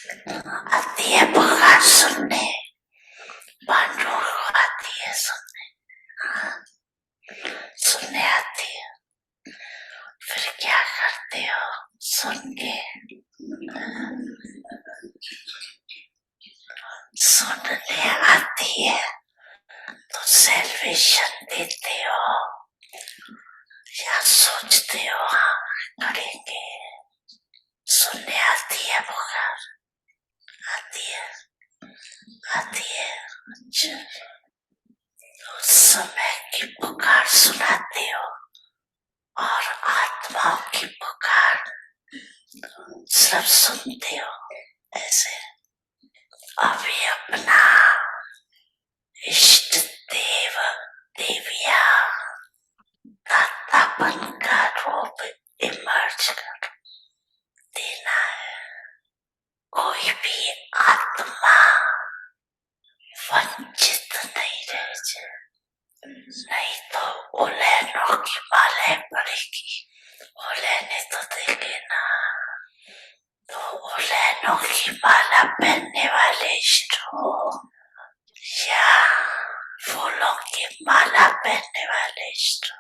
Hatiye bakar सुनने बांधों को आती है सुनने आती है फिर क्या करते हो सुन के सुनने आती है तो सेल्वेशन देते हो या सोचते हो हाँ करेंगे सुनने आती है पुकार आती है अच्छा उस समय की पुकार सुनाते हो और आत्माओं की पुकार सब सुनते हो ऐसे अभी अपना इष्ट देव देविया दातापन का रूप इमर्ज कर देना है कोई भी आत्मा वंचित नहीं रह जाए नहीं तो उलैनों की मालाएं पड़ेगी उलैने तो देंगे ना तो उलैनों की माला पहनने वाले इष्ट हो या फूलों की माला पहनने वाले इष्ट हो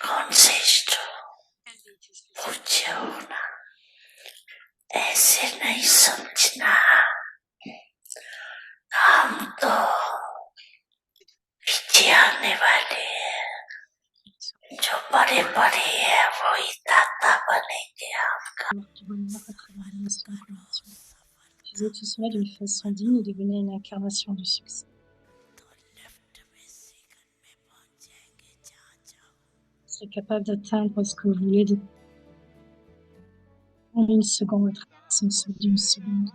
कौन से इष्ट हो पूछे हो ना ऐसे नहीं समझना हम तो पीछे आने वाले हैं जो बड़े बड़े हैं वही दाता बनेंगे हमका Faisais tout cela d'une façon digne et devenez une incarnation du succès. Vous serez capable d'atteindre ce que vous voulez en une seconde, d'une seconde.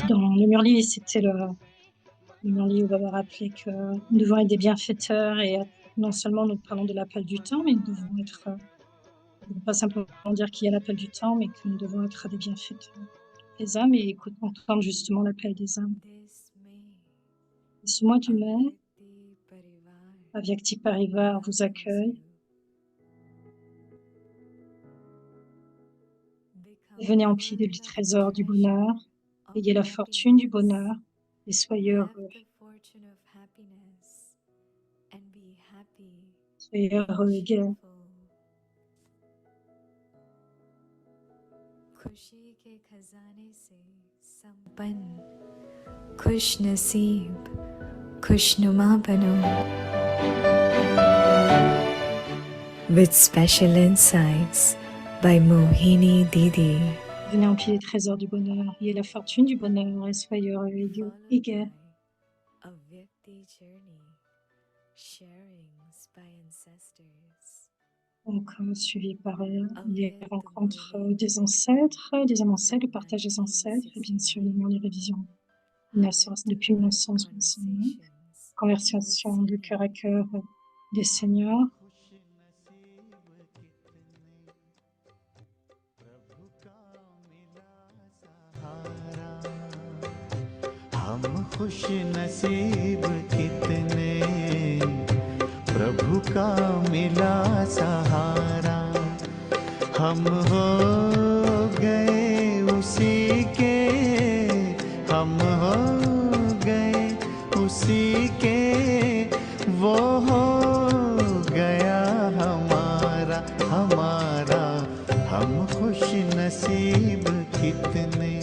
Dans le Murli, c'était le Murli où Baba rappelait que nous devons être des bienfaiteurs et non seulement nous parlons de l'appel du temps, mais nous devons être, ne pas simplement dire qu'il y a l'appel du temps, mais que nous devons être des bienfaiteurs des âmes et entendre justement l'appel des âmes. Et ce mois du mai, Avyakti Parivar vous accueille. Venez emplir du trésor du bonheur, ayez la fortune du bonheur et soyez heureux. Soyez heureux et gai. खुशी के खजाने से संपन्न खुश नसीब खुशनुमा बनो with special insights by Mohini Didi. Venez emplir les trésors du bonheur, ayez la fortune du bonheur et soyez heureux et gai. Donc, suivi par les rencontres des ancêtres, des âmes ancêtres, le partage des ancêtres, et bien sûr, les révisions depuis 1969, conversation de cœur à cœur des seigneurs. हम खुश नसीब कितने प्रभु का मिला सहारा हम हो गए उसी के हम हो गए उसी के वो हो गया हमारा हमारा हम खुश नसीब कितने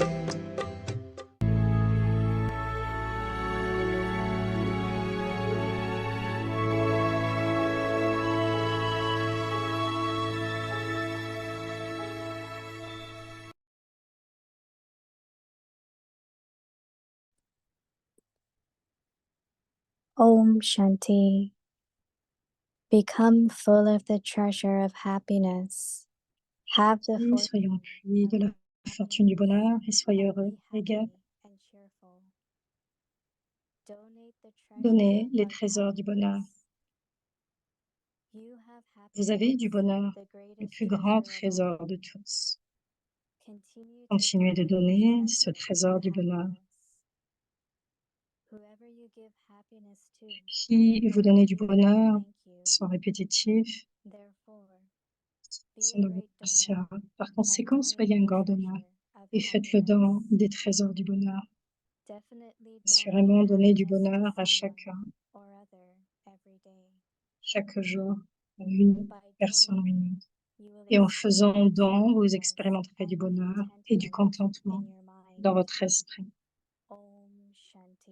Om Shanti. Become full of the treasure of happiness. Have the Soyez emplis de la fortune du bonheur et soyez heureux et gai. the treasure Donnez of les trésors du bonheur. happiness. You have Vous avez du happiness, bonheur, the le greatest plus grand treasure of trésor all. de tous. Continue to Continuez de donate the donner ce treasure trésor of du bonheur. happiness. Whoever you give happiness to, Qui vous donnez du bonheur, thank you. sont répétitifs, Therefore, be sont a de vous great remercier. donor Par and conséquent, donate soyez un the grand donneur treasure of et faites le don happiness. des trésors du bonheur. Definitely Assurément, donate donnez du happiness to bonheur à someone chacun, or other every day. chaque jour, à une By personne ou donating, une autre. you will Et en faisant experience don, vous happiness expérimenterez du and bonheur et du contentment contentement in your dans mind. votre esprit. Om Shanti.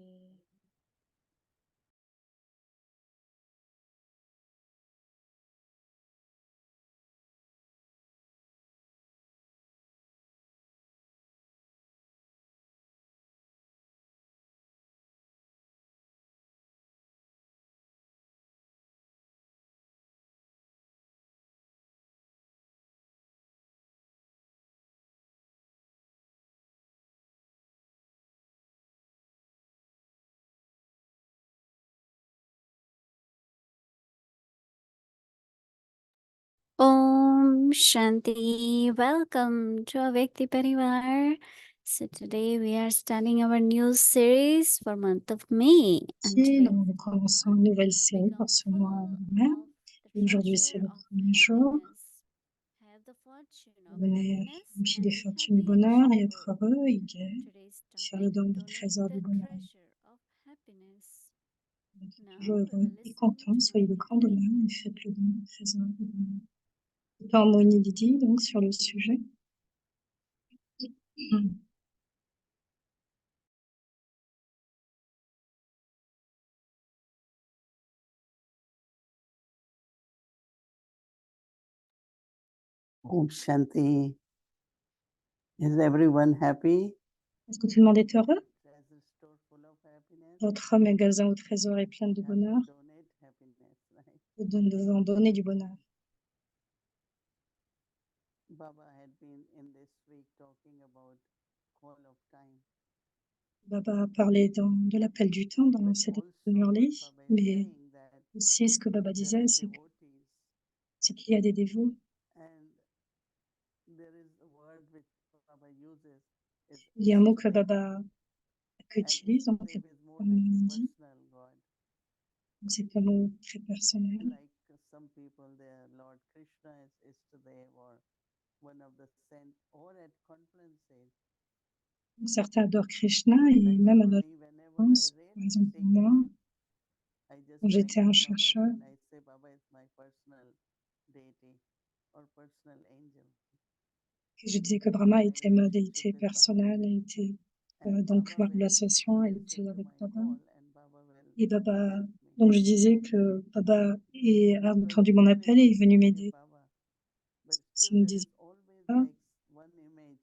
Om Shanti. Welcome to Avekti Parivar. So today we are starting our new series for month of May. And Ici, today nous commençons une nouvelle série pour ce mois de mai. Et aujourd'hui, c'est le premier jour. Venez remplir des fortunes du bonheur et être heureux et gai. Faire le don du trésor du bonheur. Être toujours heureux et content. Soyez le grand donneur et faites le don du trésor du bonheur. C'est en Moini Didi, donc, sur le sujet. Om Shanti. Is everyone happy? Est-ce que tout le monde est heureux? Treasure store full of happiness. Votre magasin au trésor est plein de You have to bonheur. donate happiness, right? Vous devez en donner du bonheur. Baba had been in this week talking about call of time. Baba a parlé de l'appel du temps dans But cette also Murli, what Baba is mais saying that aussi ce que Baba there disait, are c'est devotees qu'il y a des dévots. and there is a word which Baba uses is Il y a un mot que Istadev. Baba And utilise dans Istadev cette is more like a personal God. donc c'est un mot très personnel. Like some people, their Lord Krishna is Istadev or one of the saint or at conferences. Donc, certains adorent Krishna et même à notre For me, whenever I enfance, par really exemple pour seek moi, that, I just quand bring j'étais un Baba chercheur, back and I say Baba is my personal deity or personal angel. je disais que Brahma My était ma relationship déité with Baba. personnelle et était And donc Baba la will relation elle listen était to avec my Baba. call and Baba will Et Baba, help me. donc je disais que Baba a Because entendu mon even appel et if est we venu worship m'aider. Baba, but S'il still me there disait is always ça, like one image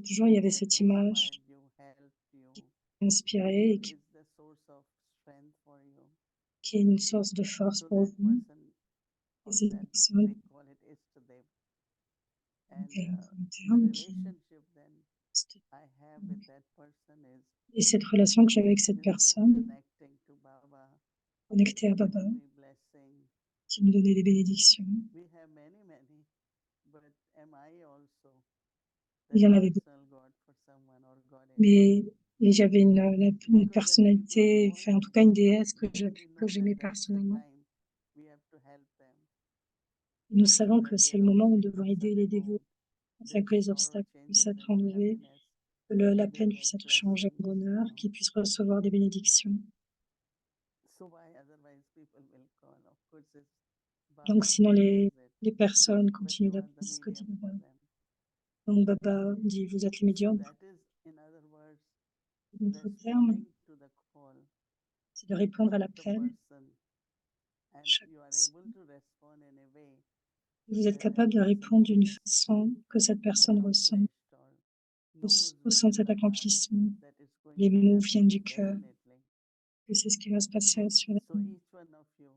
toujours il y avait that cette image inspired you, helped you, qui m'a inspiré et is the source of strength for you. qui est une source de force So pour that vous. person, Et or cette that personne, we call it Istadev. And c'est un the terme qui relationship then I have with that person is et cette relation que j'avais avec cette just personne, connecting to Baba, connectée à Baba, giving me blessing. qui me donnait des bénédictions. We have many, but am I also Il that y en avait beaucoup, personal God for someone or goddess? mais et j'avais une Because when people personnalité, call enfin en tout me, cas une déesse then we que know j'aimais that that's the personnellement. time we have to help them Nous so savons que that c'est their le moment où nous devons obstacles aider are les dévots removed, afin their que les sorrow obstacles puissent changes être into enlevés, happiness, que la they peine get puisse être changée en blessings, bonheur, qu'ils puissent recevoir des bénédictions. So why otherwise people will call? Of course, it's Donc Baba sinon who does it, les personnes but continuent you are the d'appeler ce que dit medium for Baba. them. Donc Baba dit, vous êtes les So médiums. that is, in other words, Notre terme, responding to the call c'est de répondre à of the l'appel. person, and Chaque you are personne. able to respond in a way Vous êtes that that capable de person répondre d'une feels façon que cette personne ressent, accomplished or knows ressent within cet the heart accomplissement. that is going Les to mots happen viennent du cœur, definitely. que c'est ce qui va se passer So assurément. each one of you,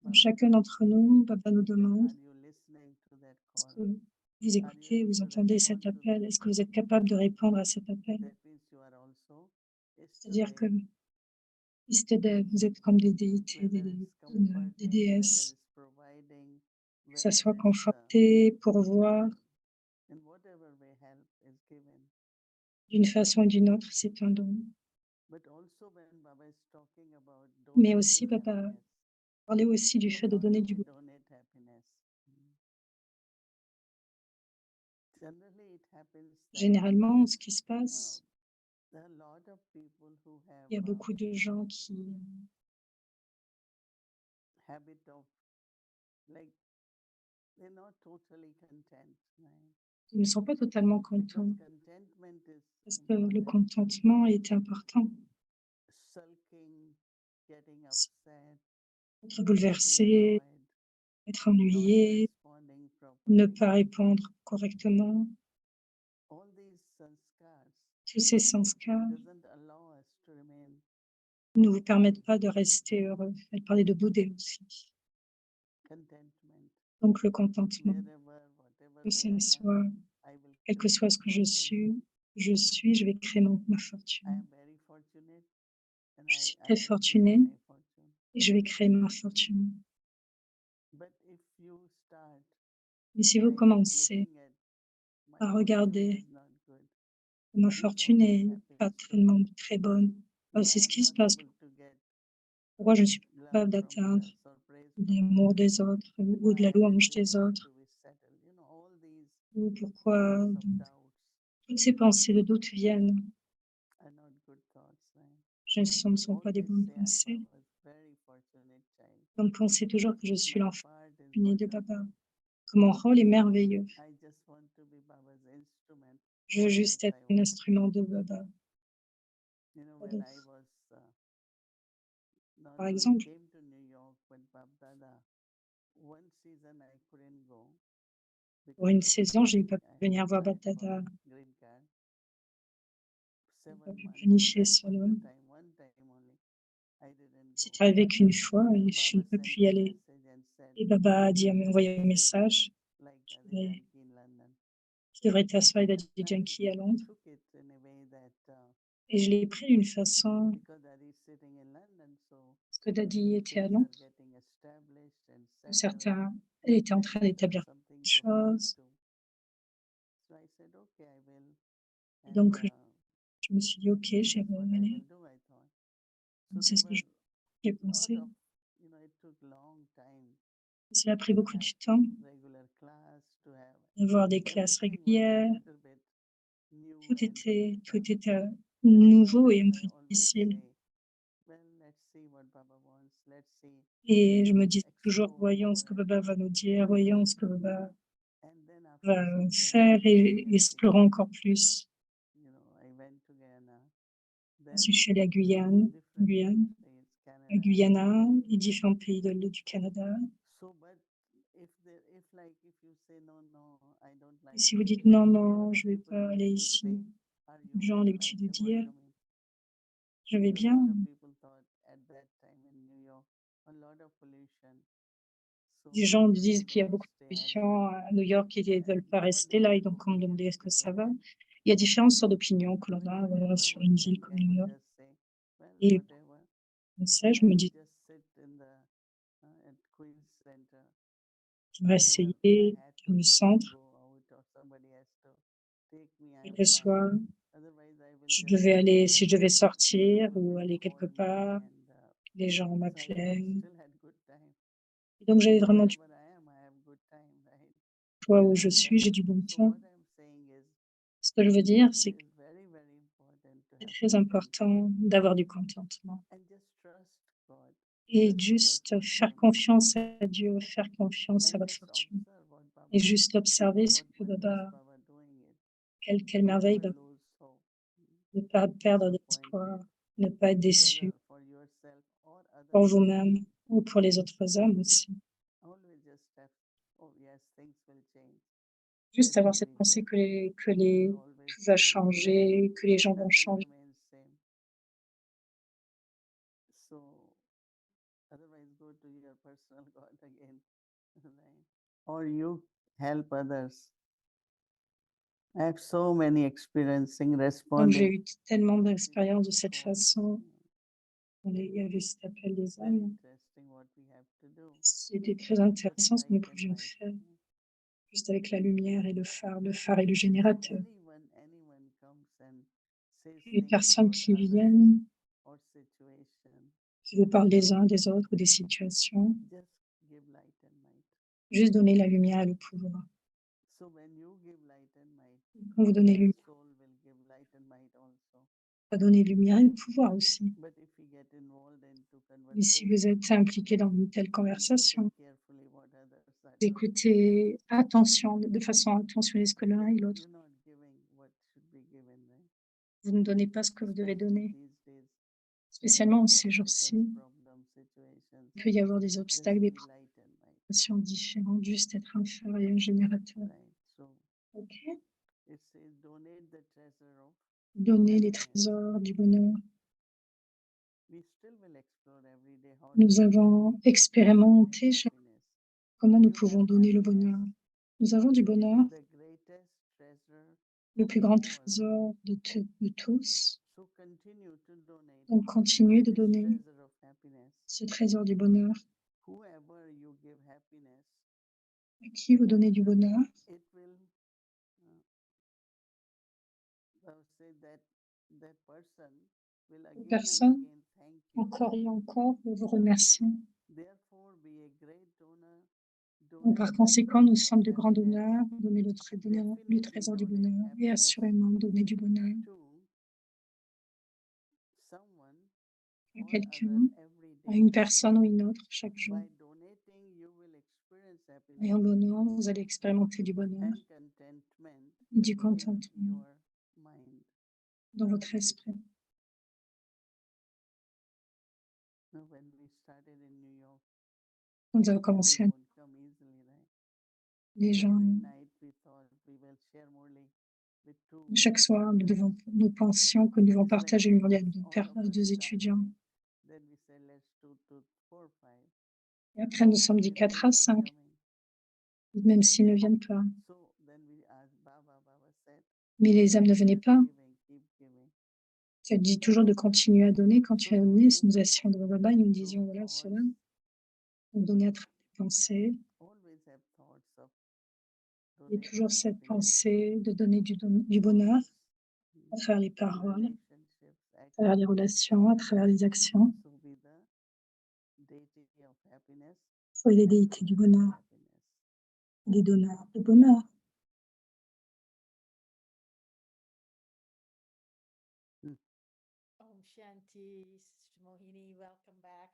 Donc, Baba chacun asks, d'entre nous, Baba nous demande, are you listening to that est-ce call? que vous Are you écoutez, able vous to entendez respond cet to appel? that Est-ce que vous call? êtes capable de répondre à cet appel? That means you are also C'est-à-dire que yesterday Istadeb, vous êtes comme des déités, des déesses. Que ça soit conforter, pourvoir, d'une façon ou d'une autre, c'est un don. Mais aussi, Baba parlait aussi du fait de donner du bonheur. Généralement, ce qui se passe, il y a beaucoup de gens qui ne sont pas totalement contents parce que le contentement est important. Être bouleversé, être ennuyé, ne pas répondre correctement, tous ces sanskars ne vous permettent pas de rester heureux. Elle parlait de Bouddha aussi. Donc le contentement, que ce soit, quel que soit ce que je suis, je vais créer ma fortune. Je suis très fortunée et je vais créer ma fortune. Mais si vous commencez à regarder que ma fortune n'est pas tellement très bonne, c'est ce qui se passe. Pourquoi je ne suis pas capable d'atteindre l'amour des autres ou de la louange des autres, ou pourquoi toutes ces pensées de doute viennent. Ce ne sont pas des bonnes pensées. Donc pensez toujours que je suis l'enfant fortuné de Baba, que mon rôle est merveilleux. Je veux juste être un instrument de Baba. Par exemple, pour une saison, je n'ai pas pu venir voir Baba, je n'ai pas pu planifier cela. C'est arrivé qu'une fois et je n'ai pas pu y aller. Et Baba a dit à m'envoyer un message. Je devrais t'asseoir, il a dit Janki à Londres. Et je l'ai pris d'une façon, parce que Daddy était à Londres. Pour certains, elle était en train d'établir quelque chose. Et donc, je me suis dit, OK, je vais aller. C'est ce que j'ai pensé. Ça a pris beaucoup de temps d'avoir des classes régulières. Tout était nouveau et un peu difficile. Et je me dis toujours, voyons ce que Baba va nous dire, voyons ce que Baba va faire et explorons encore plus. Ensuite, je suis allée à à Guyana et différents pays du Canada. Et si vous dites non, non, je ne vais pas aller ici, les gens ont l'habitude de dire, je vais bien. Les gens disent qu'il y a beaucoup de pollution à New York et ils ne veulent pas rester là et donc on me demandait est-ce que ça va. Il y a différentes sortes d'opinions que l'on a sur une ville comme New York. Et comme ça, je me dis, je vais essayer le centre. Quel que soit, je devais aller, si je devais sortir ou aller quelque part, les gens m'appelaient. Et donc j'avais vraiment du poids où je suis, j'ai du bon temps. Ce que je veux dire, c'est que c'est très important d'avoir du contentement et juste faire confiance à Dieu, faire confiance à votre fortune et juste observer ce que Baba, quelle merveille, Baba, ne pas perdre d'espoir, ne pas être déçu pour vous-même ou pour les autres âmes aussi. Juste avoir cette pensée tout va changer, que les gens vont changer. Or you help others. I have so many experiencing Donc j'ai responding. eu tellement d'expériences de cette façon Il y avait cet appel des very âmes. interesting what we have to do. C'était très Just intéressant ce que nous light and pouvions light. faire, juste avec la lumière et le phare et le générateur. Anyone comes and says Les things personnes about qui others viennent, or situation, qui vous parlent des uns, des autres ou des situations, just give light and might. juste donner la lumière et le pouvoir. So when you give light and might, Quand vous donnez your lumière, soul will give light and might also. va donner lumière et le pouvoir aussi. But if we get involved into Mais si conversation, vous êtes impliqué dans une telle we conversation, listen carefully what others are doing. écoutez de façon attentionnée ce que l'un et l'autre. You're not giving what should be given, right? Vous ne donnez pas ce que vous devez Especially donner. these days, Spécialement en many ces obstacles, jours-ci, problems, situations. il peut y avoir des Just obstacles, des be light and might, situations différentes, juste être un phare et un générateur. right? So Ok. it says donate the treasure of. Donner les trésors du bonheur. We still will explore every day how Nous to avons donate expérimenté happiness. comment nous You pouvons have donner le happiness. bonheur. Nous avons du bonheur, The greatest treasure le of plus grand all. trésor de tous. So continue to donate Donc continuez de this donner treasure of happiness. ce trésor du bonheur. Whoever you give happiness, À qui vous donnez du bonheur, it will say that person will again and personne, again thank you. encore et encore, vous remercie. Therefore, be a great donor. Donc, par Donate the conséquent, nous treasure of sommes de grands happiness. donneurs. Donnez le Definitely trésor du donate bonheur et happiness assurément donner du bonheur to someone à or quelqu'un, other every à day. une personne ou une autre chaque jour. By donating, you will experience Et en happiness donnant, vous allez expérimenter du bonheur and contentment et du in contentement your mind. dans votre esprit. Now, when we started in New York, Nous avons people commencé à won't come easily, right? les gens. Every night we thought we will share Murli with two. Chaque soir, nous pensions que nous devons It's like partager une journée all of à us deux étudiants. started. Then we said, let's do 4, 5. Et après, nous sommes dit They're 4 à not 5, coming. même s'ils ne viennent pas. So then we asked Baba. Baba said, Mais les âmes ne venaient pas. keep giving. Ça dit toujours de continuer à donner. Quand tu as donné, donate nous assions devant Baba et nous disions, through voilà, thoughts. cela. On donnait à travers les pensées. Always have thoughts of Et toujours donating cette happiness, pensée de donner du bonheur à travers les paroles, relationships, à travers les relations, à travers les actions. So be the deity of happiness, Soyez les déités du bonheur, happiness. des donneurs de bonheur. Om Shanti, Sister Mohini, welcome back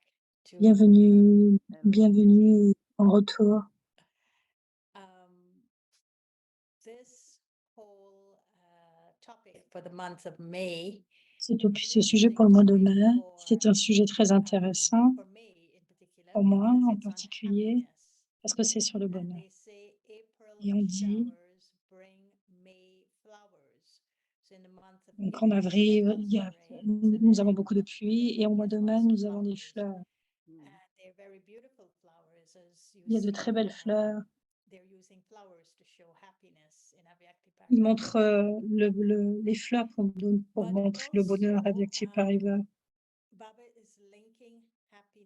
to Bienvenue, Hello. bienvenue en retour. this whole topic for the month of May. Ce sujet pour le mois de mai, c'est un sujet très intéressant For me in particular, pour moi because en it's on particulier, happiness. parce que c'est sur le And bonheur. they say April Et on dit, showers bring May flowers. So in the month of donc en April, avril, there's lots of rain, and nous then avons in the beaucoup de month of pluie, May, et au mois there's de mai, lots of nous avons des flowers. fleurs. And they're very beautiful flowers, as you Il y a de see. très belles fleurs. They're using flowers to show happiness in Avyakti Il Parivar. montre les fleurs pour But montrer le bonheur also, avec Pariva. Baba is linking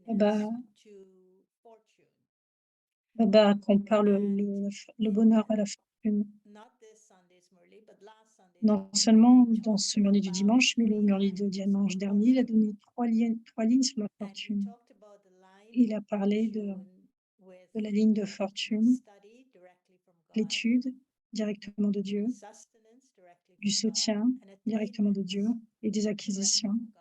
Baba, happiness to fortune. Baba compare le in bonheur à la fortune. Not this Sunday's Murli, but last Sunday's Non Murli, seulement he dans talked ce Murli du about dimanche, mais le 3 Murli de lines dimanche on dernier, il a fortune. donné trois lignes sur la And he fortune. talked about the line Il a of parlé fortune with de la ligne de fortune, study directly from God, l'étude directement de Dieu, sustenance directly du from God, soutien and directement de attainments Dieu et des directly acquisitions from God.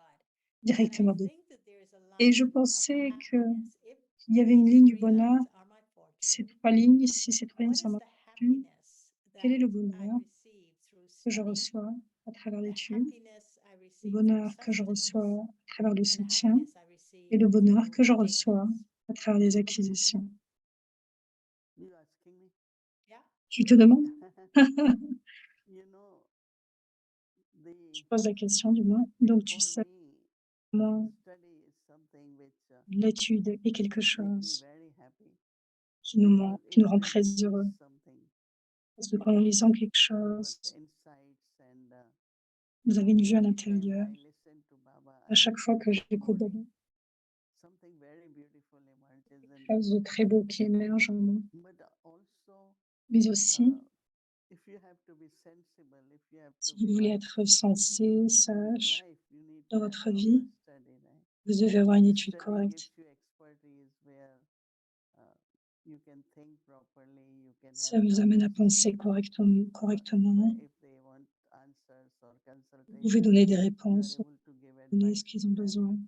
And I directement de Dieu. think that there's a Et je line of pensais happiness. If qu'il y avait une these ligne du 3 bonheur, lines are my ces fortune, trois lignes, si ces trois lignes what sont is ma the fortune, happiness quel est that le I bonheur receive through que je study, reçois à travers the l'étude, happiness I le receive through bonheur que je sustenance, reçois à travers le and the soutien happiness I receive et le bonheur through que je reçois attainments? à travers les acquisitions. You asking me? Yeah. Tu te demandes? You know, Je pose la question du moins. Donc tu for sais, me, moi, study is something which l'étude est quelque make me chose very happy. qui nous rend très It heureux. brings something, Parce que quand nous lisons quelque your chose, insights and vous avez une vue à anytime l'intérieur. I listen to Baba, À chaque fois que j'écoute Baba, something very beautiful emerges in quelque chose de très beau qui émerge en moi. but also Mais aussi, if you have to be sensible, if you have si to vous be voulez right être sensé, in your sage life, you need dans to have votre proper vie, study, right? vous devez avoir une étude Study correcte. gives you expertise where you can think properly, you can Ça help vous amène à others penser correctement. if they want answers or Vous pouvez consultation, donner des you are réponses, able to give donner ce advice qu'ils to ont them. besoin,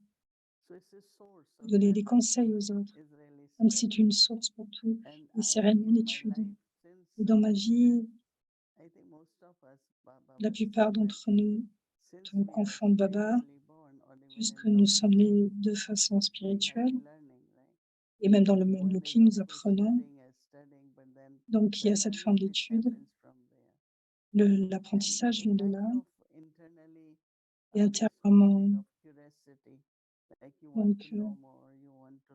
So it's a source vous of donner des learning conseils aux autres, is really comme c'est study. une source pour tout. And Et c'est réellement in my l'étude. life, since Et dans ma vie, I think most of us, Baba la would plupart say that d'entre nous, since en tant we are qu'enfants de Baba, spiritually born or even puisque in nous Lok sommes nés de façon we have spirituelle, been learning, right? et même dans le monde One is Loki, of nous course apprenons. studying, but then Donc, il y the a cette forme learning which d'étude. happens from there. L'apprentissage And vient a de là. kind of internally, Et this whole intérieurement, thing of curiosity, like you want donc, to know more, you want to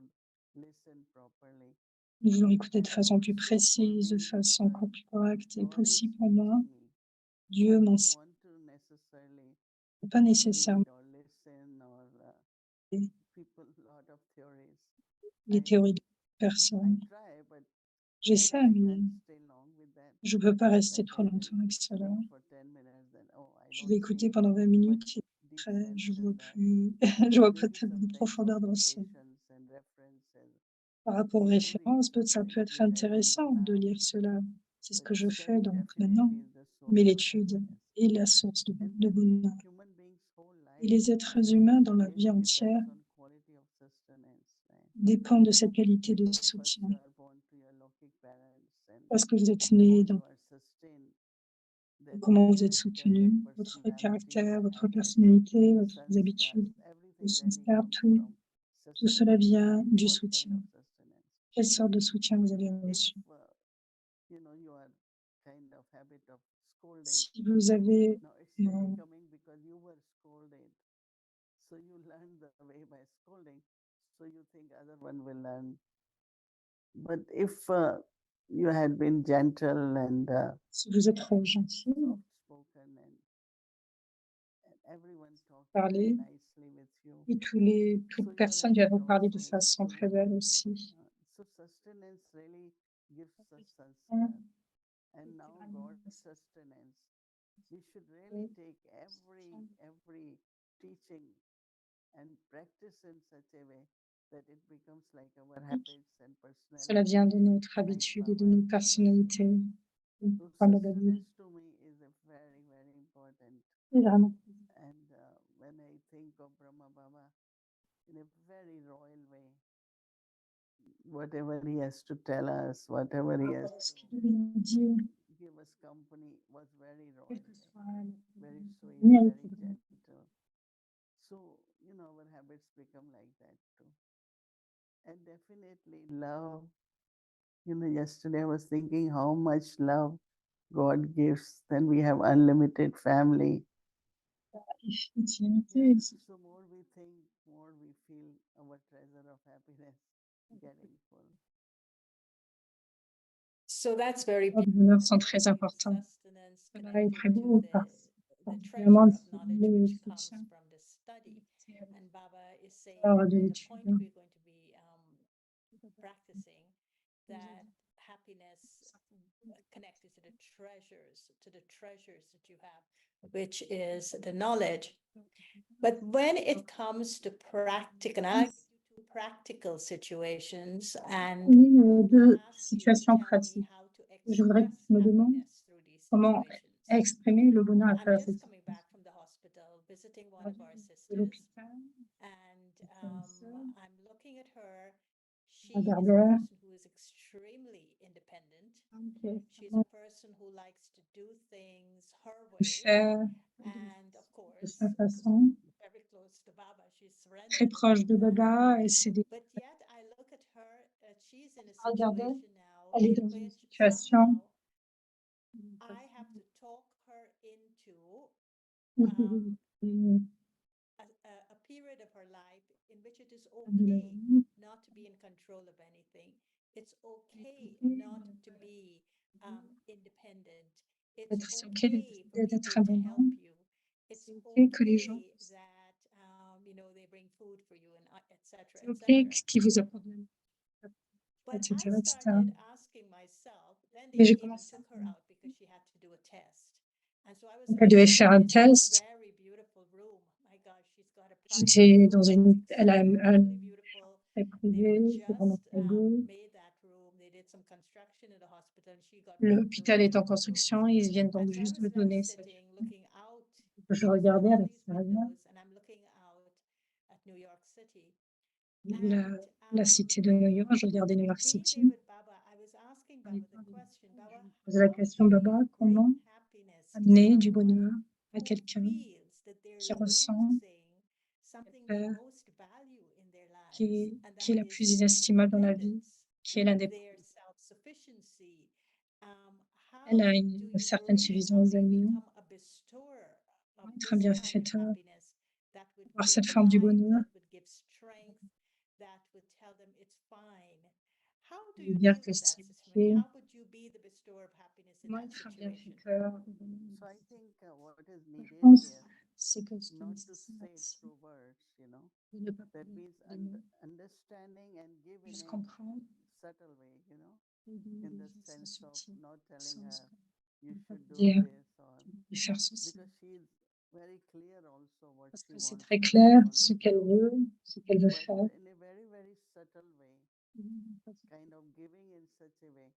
listen properly. nous voulons écouter de façon plus So for précise, de me, façon encore plus correcte. Et God is aussi pour moi, teaching me. I Dieu don't m'enseigne want to necessarily pas read nécessairement or listen or les people lot of theories. les I théories de I personne. try, but J'essaie, I mais can't stay long with that. je ne peux pas rester Like trop I longtemps will avec cela. read for 10 minutes, then I Je don't vais see écouter pendant 20 much minutes et deep après, sense je in vois that. plus, je vois pas Maybe tellement de sometimes profondeur dans ce. quotations and references. Par rapport aux You do read références, ça sometimes, peut être which I do intéressant de now, lire cela. C'est ce but que je fais study donc maintenant. definitely is the Mais source of l'étude happiness. est la source And de bonheur. human beings' whole Et life les êtres humains dans la vie really entière depends on quality of sustenance, right? dépendent de cette qualité de Because first soutien. you are born to your Lokic parents, and Parce que vous êtes how né you dans are sustained, that comment vous êtes character, soutenu, that votre personality, caractère, votre and personnalité, vos sanskars, habitudes, vos everything really sanskars, comes tout, from tout cela sustenance. vient du What kind soutien. of sustenance? Quelle sorte de soutien vous avez If reçu? you are kind of habit of scolding. Si vous avez Now it's really euh, coming because you were scolded. So you learn the way by scolding. So you think other one will learn. But if you had been gentle and si vous êtes trop gentil, soft spoken and everyone talked very parler, nicely with you, et toute so your personne vient vous effort parler also de is façon to très belle aussi. so sustenance really gives us Hein, sanskar. And now God's sustenance. We should really take every teaching and practice in such a way that it becomes like our habits and Cela personality. vient de notre Like habitude et de Baba nos and Baba said. personnalités. So Comme Baba dit. sustenance to me is a very important. C'est vraiment. And when I think of Brahma Baba in a very royal way, whatever he has to tell us, whatever he has Ce to qu'il devait nous dire, give us company was very royal, quel que soit very sweet, le very gentle. So, our habits become like that too. And definitely love. Yesterday I was thinking how much love God gives. Then we have unlimited family. intimité. So more we think, more we feel our treasure of happiness getting full. So that's very Les bonheurs sont très importants. Cela est très beau parce particulièrement le soutien de l'étude. That happiness connected to the treasures that you have, which is the knowledge. But when it comes to practical situations and De situations pratiques. Je voudrais que tu me demandes comment exprimer le bonheur à I'm travers just cette coming back from the hospital, visiting one of our de sisters, l'hôpital. and sœur. I'm looking at her. She Un is a gardeur. person who is extremely independent. Okay. She's a person who likes to do things her way, Faire and of de course, sa façon, very close to Baba. She's très surrendered. proche de Baba, et c'est des But yet, I look at her. She's in a regardez, situation now elle est in dans une which situation somehow I have to talk her into où a period of her life in which it is okay not to be in control of anything. It's okay not to be independent. It's c'est ok okay for d'être people to help indépendant. you. It's C'est ok que les gens okay that food for you, and etc. C'est OK, etc. ce qui vous apporte de la But etc., I etc. started asking myself, then Mais they j'ai even commencé took her out because she had to do a test. And so I was donc elle devait faire un sitting in this test. very beautiful room. My gosh, she's got a private J'étais room. dans It's une elle a un extremely beautiful. très They privé, c'est vraiment just très beau. made that room. They did some construction in the hospital, and she got L'hôpital est en rooms. construction, ils viennent donc And so I juste was de now donner cette sitting, looking out je through regardais à all these l'extérieur windows, and I'm looking out at New York City. la And cité de New York, je regardais New York being there City. with Baba, I was asking Baba the question, Baba, Je posais la how question: do «Baba, you comment bring happiness to amener du someone bonheur à who quelqu'un feels that they're qui ressent losing something they most value in their lives, and qui est that la is plus their inestimable dans la vie, independence qui est and l'indépendance?» their self-sufficiency? Elle How a do une you certaine bring it? suffisance How do you d'elle-même, become a bestower of être this un kind of bienfaiteur, happiness that would avoir give cette forme du life, bonheur, that would give strength, that would tell them it's fine? How do lui you dire deal que with that c'est situation? OK. How would you be the bestower of happiness in Comment that être un situation? bienfaiteur? So I think what is Je needed pense here, c'est que ce qui est not to nécessaire say it ici, through words, de ne pas that parler means des mots, understanding and give in juste a comprendre subtle way, et donner in des the gestes sense of subtils, not telling sans her you ne pas should do dire this, or de faire ceci. because she's very clear also what Parce she que c'est wants très to clair do ce also, qu'elle veut, ce qu'elle veut but faire. in a very, very subtle way, kind of giving in such a way.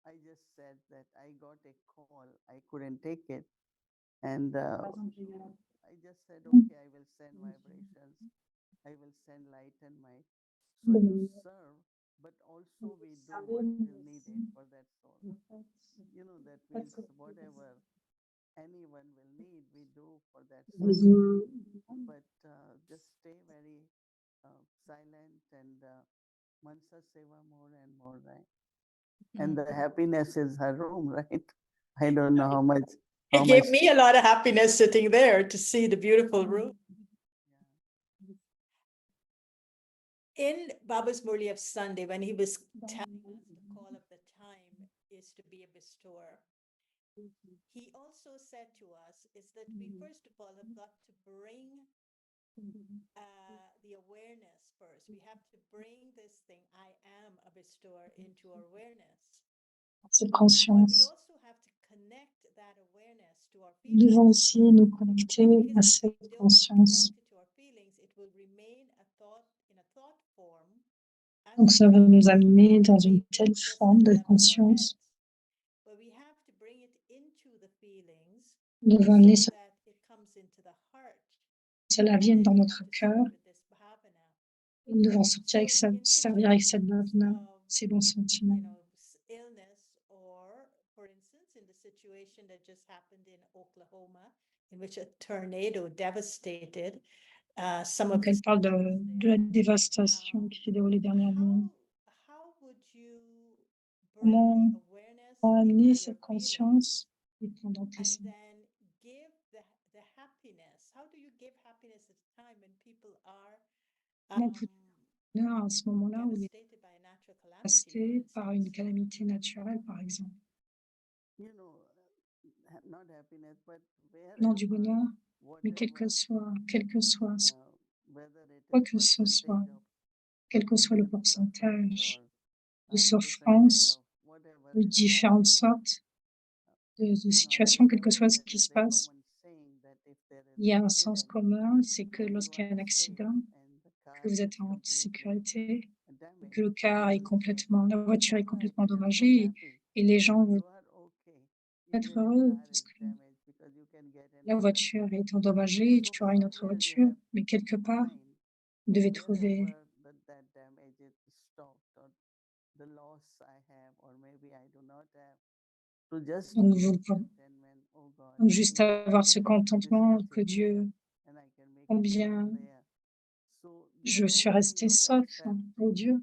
I just said that I got a call, I couldn't take it, and Par exemple, j'ai eu un I just said, okay, I will send vibrations, I will send light and might. So you serve, but also we do what is needed for that soul. That means whatever anyone will need, we do for that soul. besoin. But just stay very silent and Mansa Seva more and more, right? And the happiness is her room, right? I don't know how much. It gave me a lot of happiness sitting there to see the beautiful room. In Baba's Murli of Sunday, when he was telling us the call of the time is to be a bestower, he also said to us is that we first of all have got to bring the awareness first. We have to bring this thing, I am a bestower, into our awareness. Cette But we conscience. also have to connect that awareness to our Nous devons feelings. aussi nous connecter à Because if cette we don't conscience. connect it to our feelings, it will remain a thought in a thought form. Donc ça va nous amener dans une telle forme de conscience. But we have to bring it into the feelings Nous devons amener so that it comes into the heart. cela vienne dans notre cœur. With this bhavana. Et nous devons sortir avec So in servir avec cette bhavana, situations of, ces bons sentiments. illness, or for instance, in the situation that just happened in Oklahoma, in which a tornado devastated some of Donc elle parle de la dévastation qui s'est déroulée dernièrement. How would you Comment bring the awareness amener into cette your feelings conscience et pendant tes and then give the happiness? How do you give happiness at a time when people are bonheur à ce moment-là où il est devastated by a natural calamity, for dévasté par une instance? calamité naturelle, par exemple? Not happiness, but Non du wherever, bonheur, mais quel que soit quoi que ce soit, quel que soit le pourcentage de souffrance, de différentes sortes de situations, quel que soit ce qui se passe, il y a un sens commun, c'est que lorsqu'il y a un accident, que vous êtes en sécurité, que le car est la voiture est complètement endommagée et les gens vont être heureux parce que la voiture est endommagée, tu auras une autre voiture, mais quelque part, vous devez trouver donc juste avoir ce contentement que Dieu, combien je suis restée sauf, oh Dieu,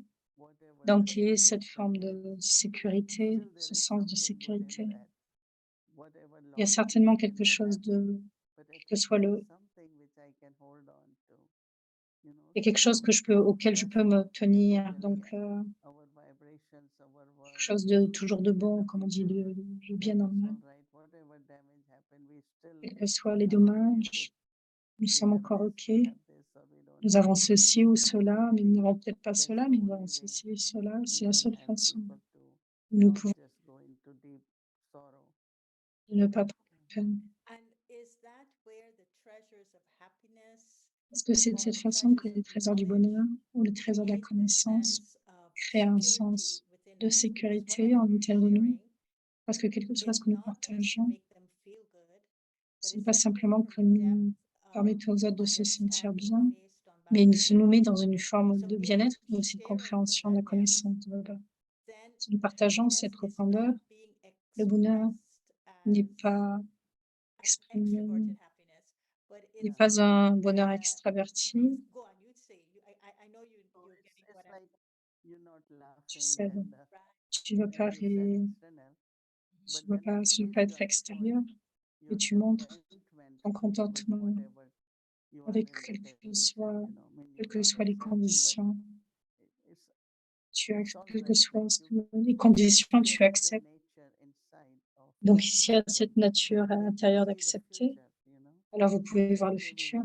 donc qu'il y ait cette forme de sécurité, ce sens de sécurité. Il y a certainement quelque chose de, quel que soit il y a quelque chose auquel je peux me tenir, donc quelque chose de toujours de bon, comme on dit, de bien en mal. Quels que soient les dommages, nous sommes encore OK. nous avons ceci ou cela, mais nous n'avons peut-être pas cela, mais nous avons ceci et cela. C'est la seule façon où nous pouvons ne pas prendre la peine. And is that where the treasures of happiness Est-ce que c'est de cette façon que les trésors du bonheur ou les trésors de la connaissance créent un sens de sécurité en l'intérieur de nous? Parce que quel que soit ce que nous partageons, ce n'est pas simplement que nous permettons aux autres de se sentir bien, mais il nous met dans une forme de bien-être, mais aussi de compréhension de la connaissance de Baba. Si nous partageons cette profondeur, le bonheur n'est pas exprimé, n'est pas un bonheur extraverti. Tu sais, tu ne vas pas rire, tu ne vas pas être extérieur, et tu montres ton contentement avec quelles que soient les conditions. Quelles que soient les conditions, tu acceptes. Donc, ici, il y a cette nature à l'intérieur d'accepter. Alors, vous pouvez voir le futur.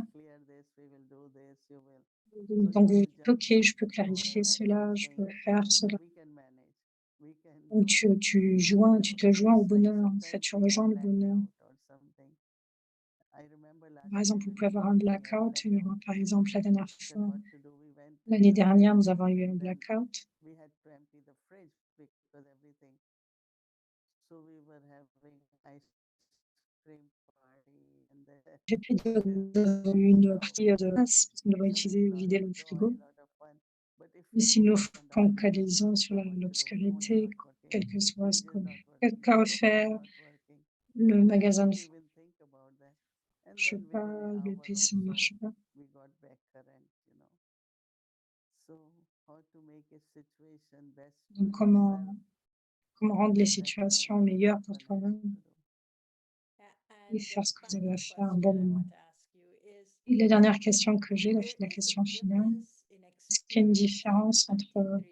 Donc, vous dites, OK, je peux clarifier cela, je peux faire cela. Donc, tu te joins au bonheur. En fait, tu rejoins le bonheur. Par exemple, vous pouvez avoir un blackout. Par exemple, la dernière fois, l'année dernière, nous avons eu un blackout. J'ai pris une partie de place parce qu'on devait vider le frigo. Mais si nous focalisons sur l'obscurité, quel que soit ce qu'a refaire le magasin ne marche pas, le PC ne marche pas. Donc, comment rendre les situations meilleures pour toi-même et faire ce que vous avez à faire à un bon moment. Et la dernière question que j'ai, la question finale, est-ce qu'il y a une différence entre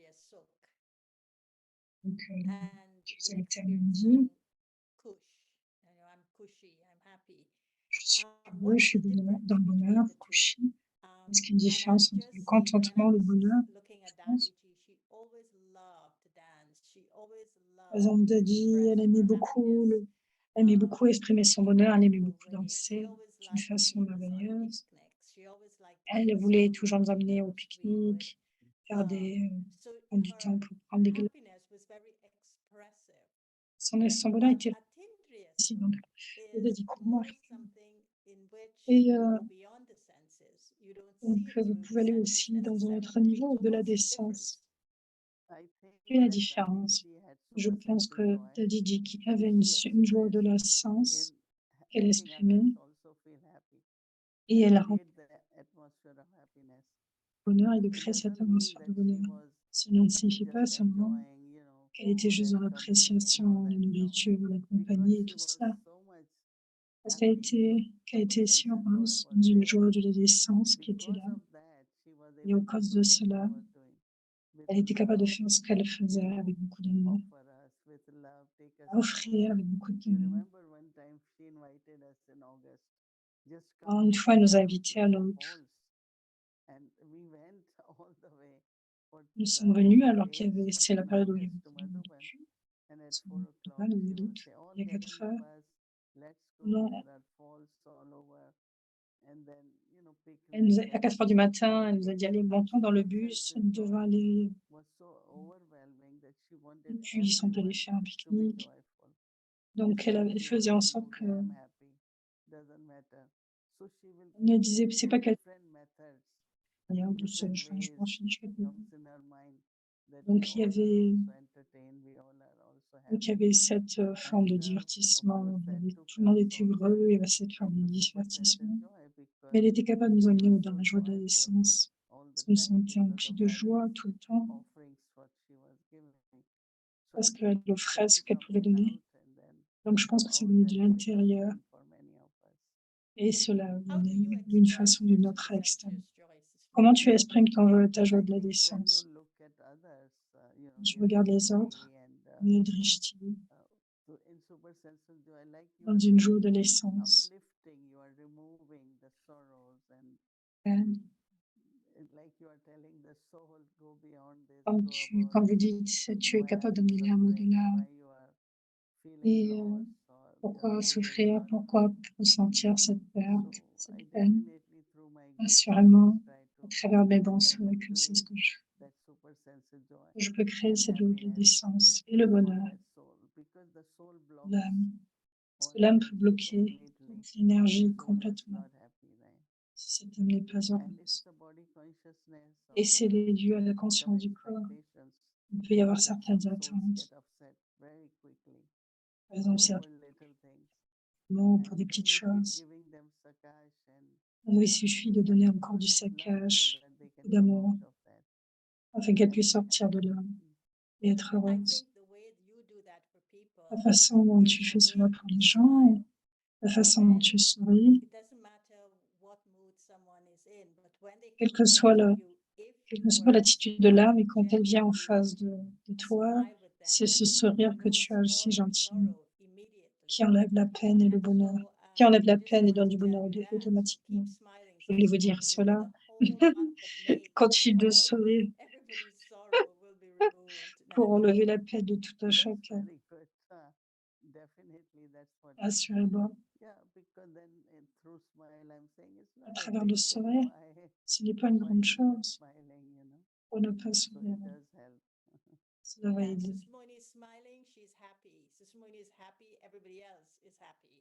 donc, vous avez tellement dit, je suis heureux, je suis dans le bonheur, couché. Est-ce qu'il y a une différence entre le contentement, le bonheur, je pense. Par exemple, Daddy, elle aimait beaucoup exprimer son bonheur, elle aimait beaucoup danser d'une façon merveilleuse. Elle voulait toujours nous amener au pique-nique, prendre du temps pour prendre des glaces. Son bonheur était ici, donc il a dit comment. Et donc, vous pouvez aller aussi dans un autre niveau, au-delà des sens. Quelle est la différence? Je pense que Daddy dit qu'il avait une joie de la sens qu'elle exprimait et elle rend le bonheur et de créer cette atmosphère de bonheur. Cela ne signifie pas seulement qu'elle était juste dans l'appréciation de la nourriture, la compagnie et tout ça. Parce qu'elle était si heureuse, dans une joie de l'essence qui était là. Et à cause de cela, elle était capable de faire ce qu'elle faisait avec beaucoup d'amour, à offrir avec beaucoup d'amour. Une fois, elle nous a invités à l'autre. Nous sommes venus alors c'est la période où il y avait beaucoup de nourriture. Il y a 4 heures. À 4 heures du matin, elle nous a dit, allez, montons dans le bus, nous devons aller. Et puis, ils sont allés faire un pique-nique. Donc, elle faisait en sorte que. Elle disait, c'est pas qu'elle. Rien de ce changement. Donc, il y avait cette forme de divertissement. Tout le monde était heureux, il y avait cette forme de divertissement. Mais elle était capable de nous amener dans la joie de l'essence. Nous nous sentions emplis de joie tout le temps. Parce qu'elle offrait ce qu'elle pouvait donner. Donc, je pense que ça venait de l'intérieur. Et cela venait d'une façon ou d'une autre à l'extérieur. Comment tu exprimes ta joie de la décence? Je regarde les autres, le drishti, dans une joie de l'essence. like you are telling the soul, go beyond this, go about Quand vous dites, tu es why capable are you d'amener l'âme suffering, au-delà why you are feeling et lost, or your pourquoi mood is souffrir, not pourquoi good. ressentir cette So perte, I cette peine. definitely through my good Assurément, souls try à to travers mes bons try to souhaits, que c'est ce create que that super sense of joy je peux créer and cette joie de happiness l'essence et le for bonheur that soul, because the soul blocks l'âme. Parce all que l'âme peut energy bloquer completely toute if l'énergie the soul is complètement not happy, right? si cette âme n'est pas And it's heureuse. the body consciousness Et or c'est dû à la some conscience du corps. expectations Il peut y avoir that certaines some souls attentes, get upset very quickly par exemple over certains little things. moments pour And des petites you keep choses. giving them sakash and Il suffit de donner encore du of love so saccage, that they can beaucoup come d'amour, out of that afin qu'elle and puisse be sortir de happy. là et être I heureuse. think the way you do that for people La façon dont is tu the fais cela way pour you les gens, smile. la façon dont When tu souris, it doesn't matter what mood someone is in, but when they quelle come que in soit front la, of you, if quelle you que soit were to l'attitude de l'âme, et smile quand elle vient en genuinely, face de toi, smile with them, c'est ce it sourire que removes tu as all si their gentil, sorrow qui immediately. enlève la peine et le And bonheur, so qui enlève la I just peine et want donne to du tell bonheur you that. So automatiquement. keep smiling. Je voulais vous Sister dire Mohini, for cela. the whole month of May, Continue de all sourire everybody's sorrow will be removed pour enlever naturally. la peine de tout un That's chacun, very good. Definitely, that's what. assurément. Yeah, because then through smile, I'm saying it's À not a travers big le thing sourire, why ce n'est pas une grande you're not chose smiling, pour ne pas So sourire. it does help. Cela va Yeah, aider. Sister Mohini is smiling, she's happy. Sister Mohini is happy, everybody else is happy.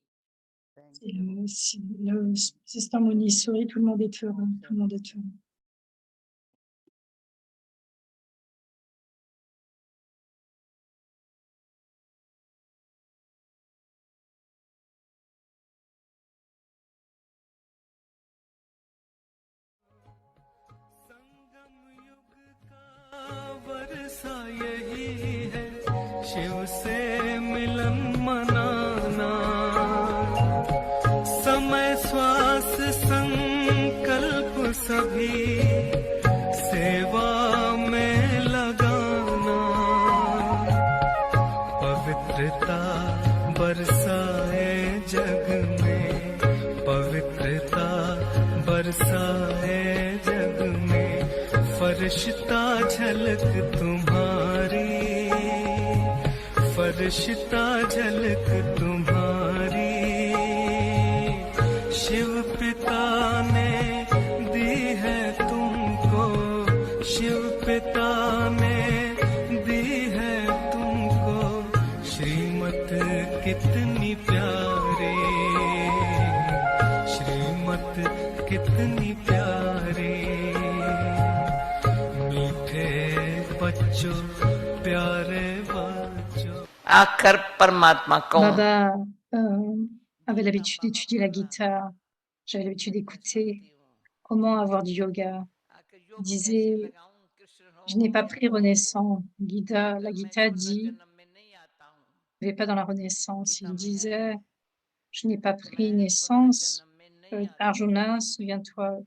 Thank Et you. si le système Moni sourit, tout le monde est heureux. Tout le monde est heureux. वर्षा यही है शिव से मिलन मनाना समय श्वास संकल्प सभी सेवा में लगाना पवित्रता बरसाए जग में पवित्रता बरसाए जग में फरिश्ता झलक तुम्हारी फरिश्ता झलक तुम्हारी शिव पिता ने दी है तुमको शिव पिता ने दी है तुमको श्रीमत कितनी प्यारी श्रीमत कितनी प्यारी बच्चों प्यारे बच्चों आखिर परमात्मा कौन Baba avait l'habitude d'étudier la guitare. J'avais l'habitude d'écouter comment avoir du yoga. Il disait, je n'ai pas pris Renaissance. La Gita dit, je ne vais pas dans la Renaissance. Il disait, je n'ai pas pris naissance. Arjuna, souviens-toi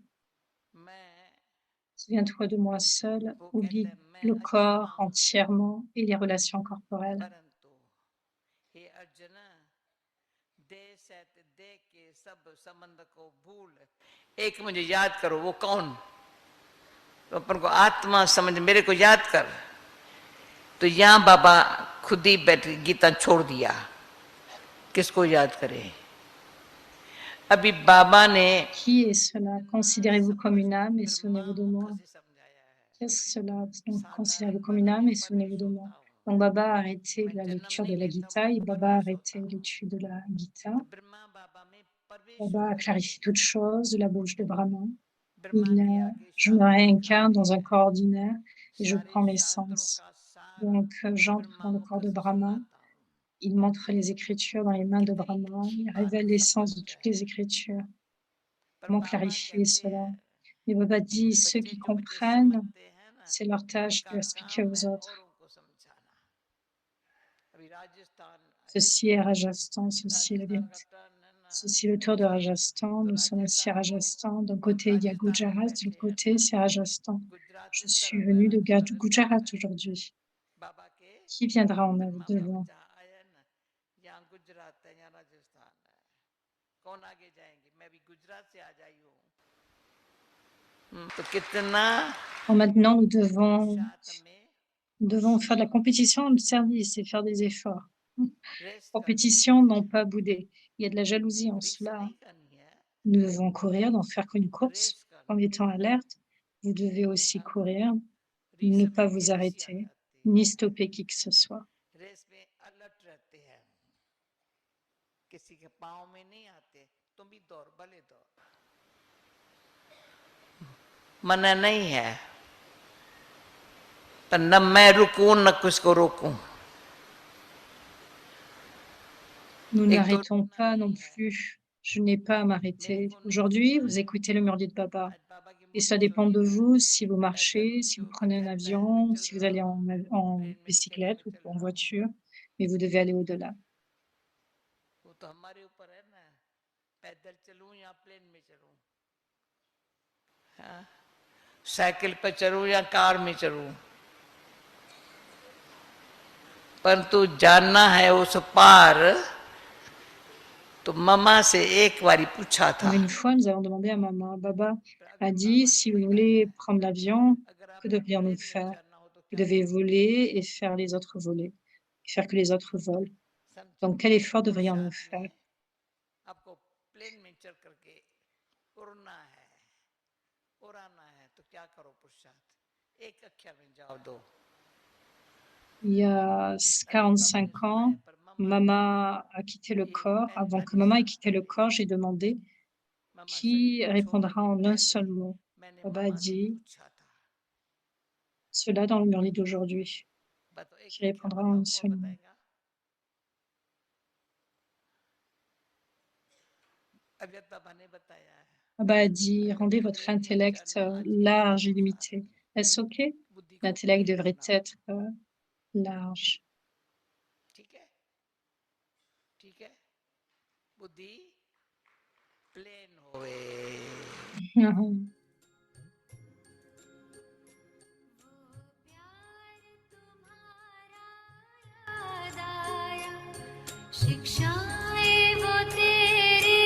de moi seul, oublie le corps entièrement et les relations corporelles. एक मुझे याद करो वो कौन तो अपन को आत्मा समझ मेरे को याद कर तो यहाँ बाबा खुद ही बैठ गीता छोड़ दिया किसको याद करे अभी बाबा ने Qui est cela? Considérez-vous comme une âme et souvenez-vous de moi. Qu'est-ce cela? Donc, considérez-vous comme une âme et souvenez-vous de moi. Donc, Baba a arrêté la lecture de la Gita et Baba a arrêté l'étude de la Gita. Baba a clarifié toute chose de la bouche de Brahma. Je me réincarne dans un corps ordinaire et je prends l'essence. Donc, j'entre dans le corps de Brahma. Il montre les écritures dans les mains de Brahma. Il révèle l'essence de toutes les écritures. Comment clarifier cela? Mais Baba dit, ceux qui comprennent, c'est leur tâche de l'expliquer aux autres. Ceci est Rajasthan, ceci est la vérité. Ceci est le tour de Rajasthan. Nous sommes ici à Rajasthan. D'un côté, il y a Gujarat, de l'autre côté, c'est Rajasthan. Je suis venue de Gujarat aujourd'hui. Qui viendra en devant? तो कितना Maintenant, nous पुरुषार्थ devons में faire de la compétition de service et faire des efforts. Race करनी Compétition, non pas bouder. Il y a de la jalousie en race cela. नहीं करनी है Nous devons courir, donc faire une course race en करनी étant alerte. Vous devez aussi हाँ, courir, race ne में pas vous energy आ arrêter, जाती ni है stopper qui que ce soit. Race में अलर्ट रहते हैं किसी के पाँव में नहीं आते तुम भी दौड़ भले दौड़ मना नहीं है पर न मैं रुकूं न कुछ को रोकूं Nous एक तो n'arrêtons रुकना pas non नहीं है plus. Je n'ai pas à मेरे m'arrêter. को नहीं Aujourd'hui, रुकना vous है écoutez le Murli de Baba. आज बाबा की Et ça मुरली dépend सुनी de है vous, si vous पैदल marchez, si vous जो prenez un बगैर पैर में avion, चल si vous रहा allez हूँ en ट्रेन में ट्रेन bicyclette में ou चल en रहा हूँ voiture, mais vous devez aller au-delà. वो तो हमारे ऊपर है ना पैदल चलूं या प्लेन में चलूं हाँ? साइकिल पर चलूं या कार में चलूं परंतु जानना है उस पार तो मम्मा से एक बारी पूछा था Une fois, nous avons demandé à maman, Baba पर a अगर dit, बाबा ने si vous लिखा voulez है prendre l'avion, अगर que आपने devrions-nous प्लेन में faire? चढ़ना हो तो Vous क्या devez करोगे voler et faire les autres voler, faire que les autres volent. समझे Donc, quel effort devrions-nous पुरुषार्थ faire? में आपको प्लेन में चढ़ करके उड़ना है उड़ाना है तो क्या करो पुरुषार्थ एक अक्षर में जवाब दो Il y a अभी बाबा ने 45 सुना ans, है पर मम्मा ने Mama a quitté le ये corps. Avant que 45 Mama ait साल quitté le पहले corps, j'ai demandé मामा शरीर qui को छोड़ने répondra के en un पहले seul mot. मैंने Baba a मामा से dit पूछा था cela dans le Murli d'aujourd'hui, बताओ एक qui अक्षर répondra en बताओ un कौन seul mot. बताएगा अभी बाबा ने बताया है Baba a dit अगर rendez votre प्लेन में intellect चढ़ना आज के लिए large et पुरुषार्थ limité. Est-ce OK? बुद्धि को L'intellect प्लेन devrait बनाओ être large. ठीक है ठीक है बुद्धि प्लेन होवे शिक्षाएं वो तेरी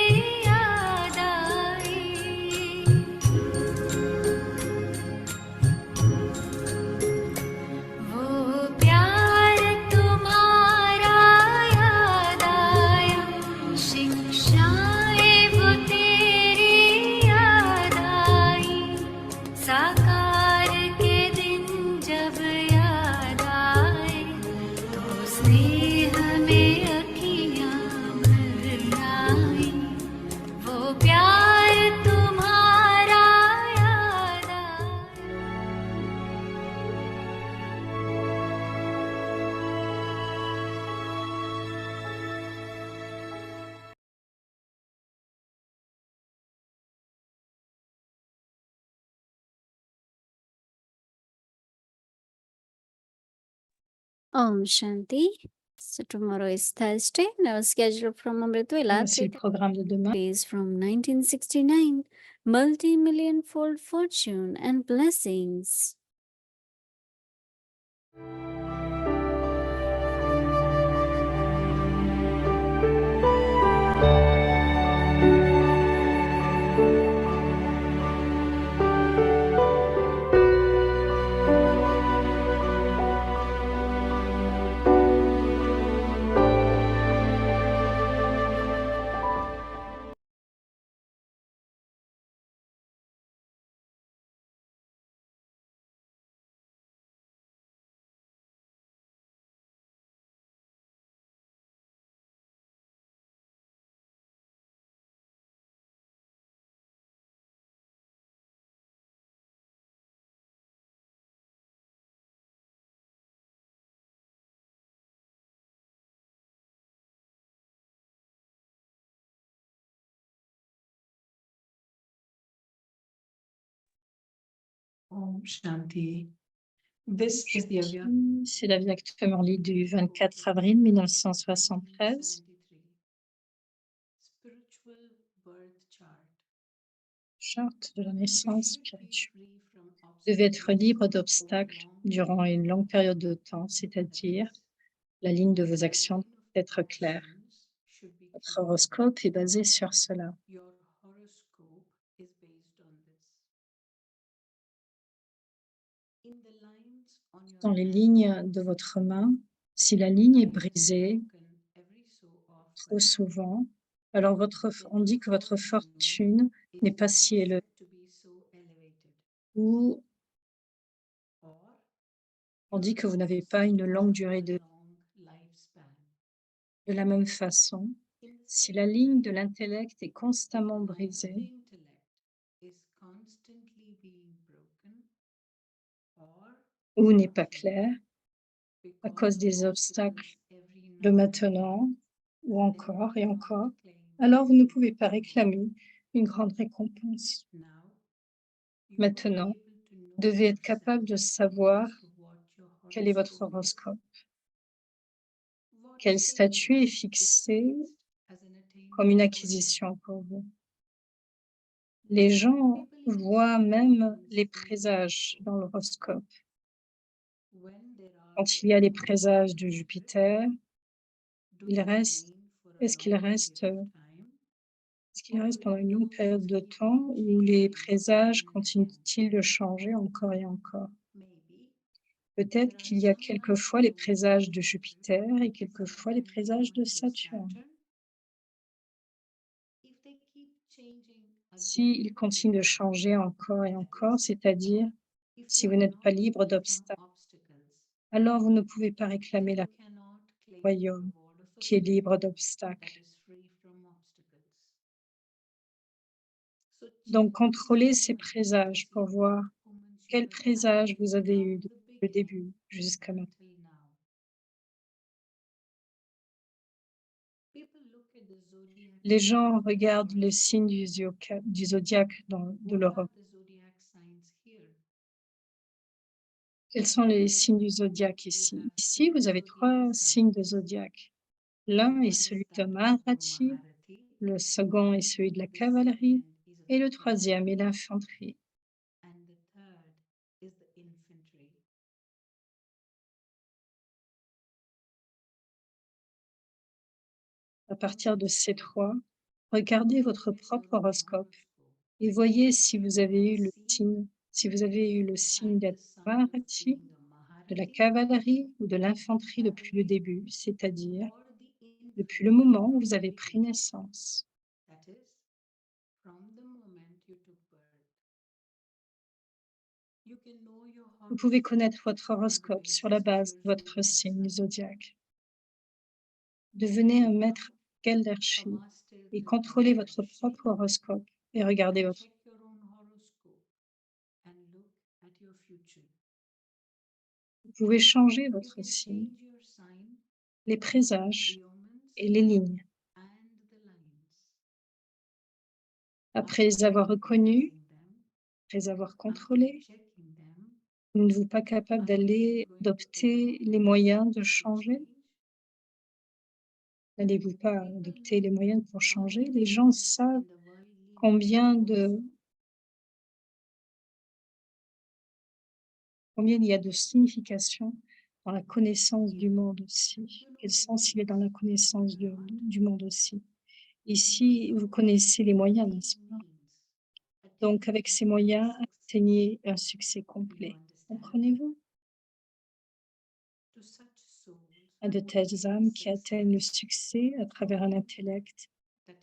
याद आई वो प्यार तुम्हारा याद आया शिक्षाएं वो तेरी याद आई साकार के दिन जब याद आए तो स्नेह में अखियां भर आई वो प्यार तुम्हारा याद आया Om Shanti. So tomorrow is Thursday and our schedule from Amritwila Voici le programme de demain. is from 1969. Multi-million fold fortune and blessings. Om Shanti. This is the Avyakt C'est la Vyakta Murli du 24 avril 1973. 73. Spiritual birth chart. Charte de la naissance We should be spirituelle. free from Vous devez être libre obstacles d'obstacles over long durant une longue période de temps, That c'est-à-dire is, la ligne de vos the actions line doit of être claire. actions should be Votre clear. horoscope est basé sur cela. Your horoscope is based on this. dans les lignes de votre main. Si la ligne est brisée trop souvent, alors on dit que votre fortune n'est pas si élevée, ou on dit que vous n'avez pas une longue durée de vie. De la même façon, si la ligne de l'intellect est constamment brisée ou n'est pas claire à cause des obstacles de maintenant ou encore et encore, alors vous ne pouvez pas réclamer une grande récompense. Maintenant, vous devez être capable de savoir quel est votre horoscope, quel statut est fixé comme une acquisition pour vous. Les gens voient même les présages dans l'horoscope. Quand il y a les présages de Jupiter, est-ce qu'il reste pendant une longue période de temps, ou les présages continuent-ils de changer encore et encore? Peut-être qu'il y a quelquefois les présages de Jupiter et quelquefois les présages de Saturne. S'ils continuent de changer encore et encore, c'est-à-dire si vous n'êtes pas libre d'obstacles, alors vous ne pouvez pas réclamer la royaume qui est libre d'obstacles. Donc, contrôlez ces présages pour voir quel présage vous avez eu depuis le début jusqu'à maintenant. Les gens regardent le signe du zodiaque de l'Europe. Quels sont les signes du zodiaque ici? Ici, vous avez 3 signes de zodiaque. L'un est celui de Maharati, le second est celui de la cavalerie et le troisième est l'infanterie. À partir de ces 3, regardez votre propre horoscope et voyez si vous avez eu le signe d'être Maharati, de la cavalerie ou de l'infanterie depuis le début, c'est-à-dire depuis le moment où vous avez pris naissance. Vous pouvez connaître votre horoscope sur la base de votre signe zodiaque. Devenez un maître Geldershi et contrôlez votre propre horoscope et regardez votre. Vous pouvez changer votre signe, les présages et les lignes. Après les avoir reconnus, après les avoir contrôlés, n'êtes-vous pas capable d'adopter les moyens de changer? N'allez-vous pas adopter les moyens pour changer? Les gens savent combien il y a de signification dans la connaissance du monde aussi. Quel sens il est dans la connaissance du monde aussi. Ici, vous connaissez les moyens, n'est-ce pas? Donc, avec ces moyens, atteignez un succès complet. Comprenez-vous? À de telles âmes qui atteignent le succès à travers un intellect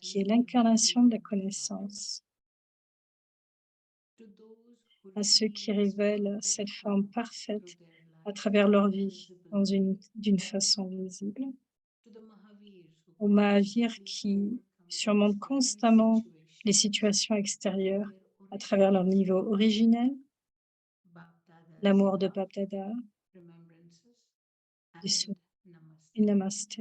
qui est l'incarnation de la connaissance. À ceux qui révèlent cette forme parfaite à travers leur vie d'une façon visible. Aux Mahavirs qui surmontent constamment les situations extérieures à travers leur niveau originel, l'amour de Bapdada, et Namaste.